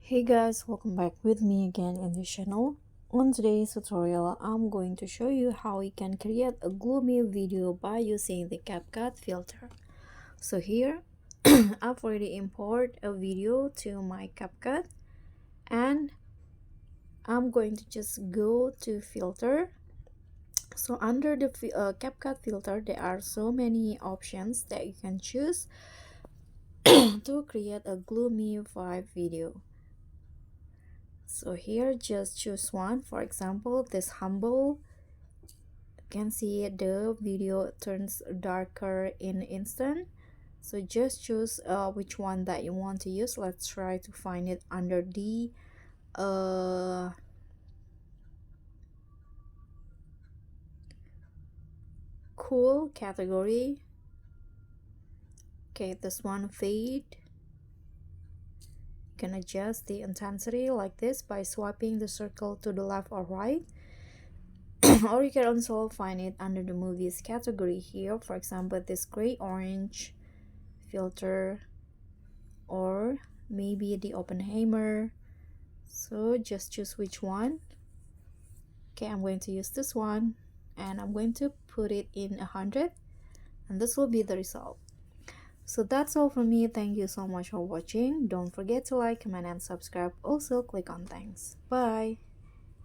Hey guys, welcome back with me again in the channel. On today's tutorial, I'm going to show you how you can create a gloomy video by using the CapCut filter. So here, I've already imported a video to my CapCut and I'm going to just go to filter. So under the CapCut filter, there are so many options that you can choose to create a gloomy vibe video. So here just choose one. For example, this humble, you can see the video turns darker in instant. So just choose which one that you want to use. Let's try to find it under the cool category. Okay, this one, fade. You can adjust the intensity like this by swiping the circle to the left or right. Or you can also find it under the movies category here. For example, this gray orange filter, or maybe the Oppenheimer. So just choose which one. Okay, I'm going to use this one and I'm going to put it in 100, and this will be the result. So that's all from me. Thank you so much for watching. Don't forget to like, comment, and subscribe. Also click on thanks. Bye.